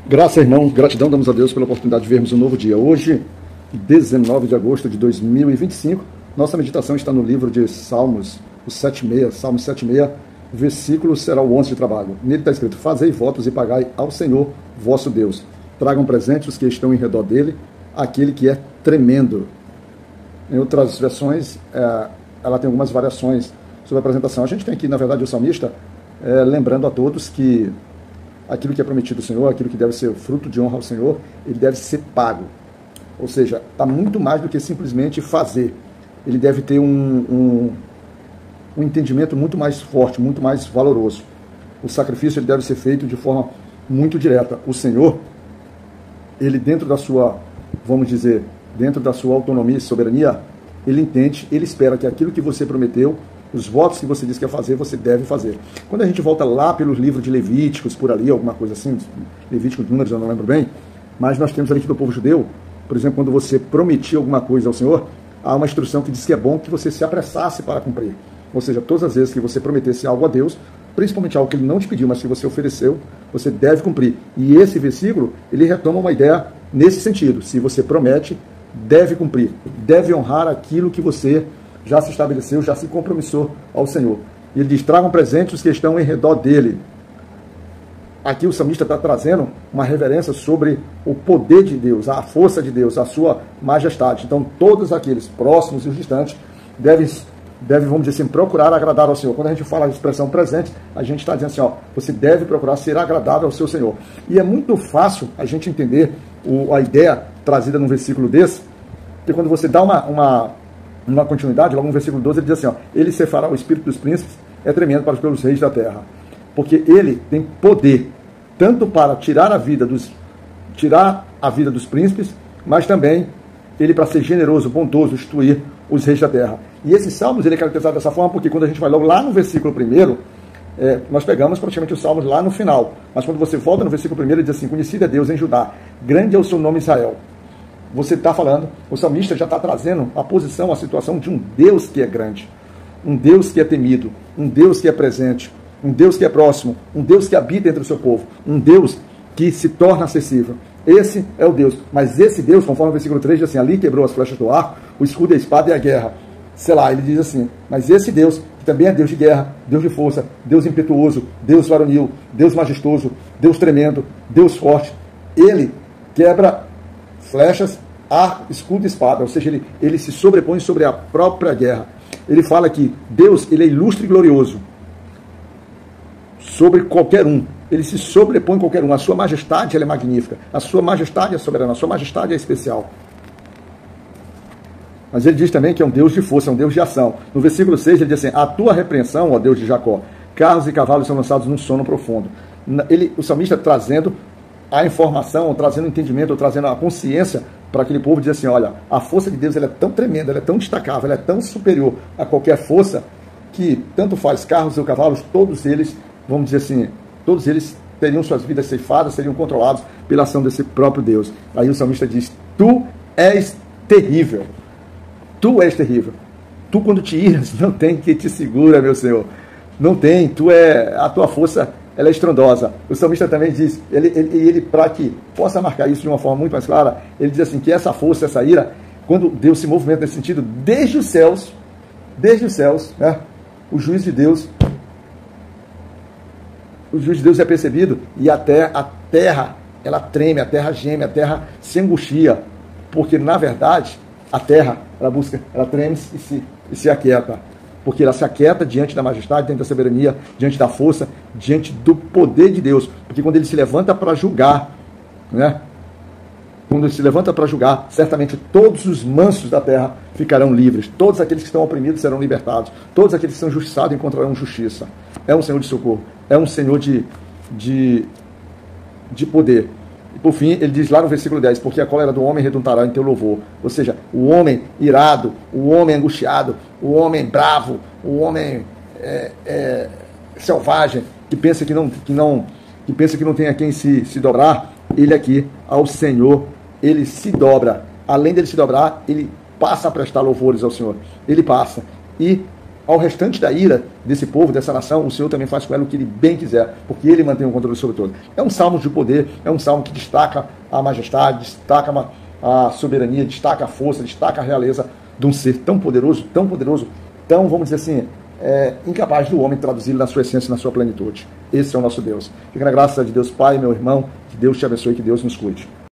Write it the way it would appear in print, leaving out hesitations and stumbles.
Graças, irmão, gratidão damos a Deus pela oportunidade de vermos um novo dia. Hoje, 19 de agosto de 2025, nossa meditação está no livro de Salmos, o 7,6, Salmos 7,6, versículo será o 11 de trabalho. Nele está escrito: fazei votos e pagai ao Senhor vosso Deus. Tragam presentes os que estão em redor dele, aquele que é tremendo. Em outras versões, ela tem algumas variações sobre a apresentação. A gente tem aqui, na verdade, o salmista lembrando a todos que aquilo que é prometido ao Senhor, aquilo que deve ser fruto de honra ao Senhor, ele deve ser pago. Ou seja, está muito mais do que simplesmente fazer. Ele deve ter um entendimento muito mais forte, muito mais valoroso. O sacrifício ele deve ser feito de forma muito direta. O Senhor, ele dentro da sua, vamos dizer, dentro da sua autonomia e soberania, ele entende, ele espera que aquilo que você prometeu, os votos que você disse que ia fazer, você deve fazer. Quando a gente volta lá pelos livros de Levíticos, por ali, alguma coisa assim, Levíticos, Números, eu não lembro bem, mas nós temos ali do povo judeu, por exemplo, quando você prometia alguma coisa ao Senhor, há uma instrução que diz que é bom que você se apressasse para cumprir. Ou seja, todas as vezes que você prometesse algo a Deus, principalmente algo que ele não te pediu, mas que você ofereceu, você deve cumprir. E esse versículo, ele retoma uma ideia nesse sentido. Se você promete, deve cumprir, deve honrar aquilo que você já se estabeleceu, já se compromissou ao Senhor. E ele diz: tragam presentes os que estão em redor dele. Aqui o salmista está trazendo uma reverência sobre o poder de Deus, a força de Deus, a sua majestade. Então todos aqueles próximos e os distantes devem, vamos dizer assim, procurar agradar ao Senhor. Quando a gente fala a expressão presente, a gente está dizendo assim, ó, você deve procurar ser agradável ao seu Senhor. E é muito fácil a gente entender a ideia trazida num versículo desse, porque quando você dá uma continuidade, logo no versículo 12, ele diz assim, ó, ele cefará o espírito dos príncipes, é tremendo para os reis da terra. Porque ele tem poder, tanto para tirar a vida dos príncipes, mas também ele para ser generoso, bondoso, instruir os reis da terra. E esses salmos, ele é caracterizado dessa forma, porque quando a gente vai logo lá no versículo 1, nós pegamos praticamente os salmos lá no final. Mas quando você volta no versículo 1, ele diz assim: conhecido é Deus em Judá, grande é o seu nome Israel. Você está falando, o salmista já está trazendo a posição, a situação de um Deus que é grande, um Deus que é temido, um Deus que é presente, um Deus que é próximo, um Deus que habita entre o seu povo, um Deus que se torna acessível. Esse é o Deus. Mas esse Deus, conforme o versículo 3, diz assim: ali quebrou as flechas do arco, o escudo e a espada e a guerra. Sei lá, ele diz assim, mas esse Deus, que também é Deus de guerra, Deus de força, Deus impetuoso, Deus varonil, Deus majestoso, Deus tremendo, Deus forte, ele quebra flechas, arco, escudo e espada, ou seja, ele se sobrepõe sobre a própria guerra. Ele fala que Deus, ele é ilustre e glorioso sobre qualquer um, ele se sobrepõe qualquer um, a sua majestade ela é magnífica, a sua majestade é soberana, a sua majestade é especial. Mas ele diz também que é um Deus de força, é um Deus de ação. No versículo 6 ele diz assim: a tua repreensão, ó Deus de Jacó, carros e cavalos são lançados num sono profundo. O salmista trazendo a informação, trazendo o entendimento, trazendo a consciência para aquele povo, dizer assim, olha, a força de Deus ela é tão tremenda, ela é tão destacável, ela é tão superior a qualquer força, que tanto faz carros ou cavalos, todos eles, vamos dizer assim, todos eles teriam suas vidas ceifadas, seriam controlados pela ação desse próprio Deus. Aí o salmista diz: tu és terrível. Tu és terrível. Tu, quando te iras, não tem quem te segura, meu Senhor. Não tem. A tua força ela é estrondosa. O salmista também diz, ele para que possa marcar isso de uma forma muito mais clara, ele diz assim, que essa força, essa ira, quando Deus se movimenta nesse sentido, desde os céus, né, o juiz de Deus é percebido, e até a terra, ela treme, a terra geme, a terra se angustia, porque, na verdade, a terra, ela treme e se aquieta, porque ela se aquieta diante da majestade, diante da soberania, diante da força, diante do poder de Deus, porque quando ele se levanta para julgar, né? Quando ele se levanta para julgar, certamente todos os mansos da terra ficarão livres, todos aqueles que estão oprimidos serão libertados, todos aqueles que são injustiçados encontrarão justiça. É um Senhor de socorro, é um Senhor de poder. E por fim, ele diz lá no versículo 10, porque a cólera do homem redundará em teu louvor. Ou seja, o homem irado, o homem angustiado, o homem bravo, o homem selvagem, que pensa que não tem a quem se dobrar, ele aqui, ao Senhor, ele se dobra. Além dele se dobrar, ele passa a prestar louvores ao Senhor. Ele passa. E ao restante da ira desse povo, dessa nação, o Senhor também faz com ela o que Ele bem quiser, porque Ele mantém o controle sobre tudo. É um salmo de poder, é um salmo que destaca a majestade, destaca a soberania, destaca a força, destaca a realeza de um ser tão poderoso, tão, vamos dizer assim, incapaz do homem traduzir na sua essência, na sua plenitude. Esse é o nosso Deus. Fica na graça de Deus Pai, meu irmão, que Deus te abençoe, que Deus nos cuide.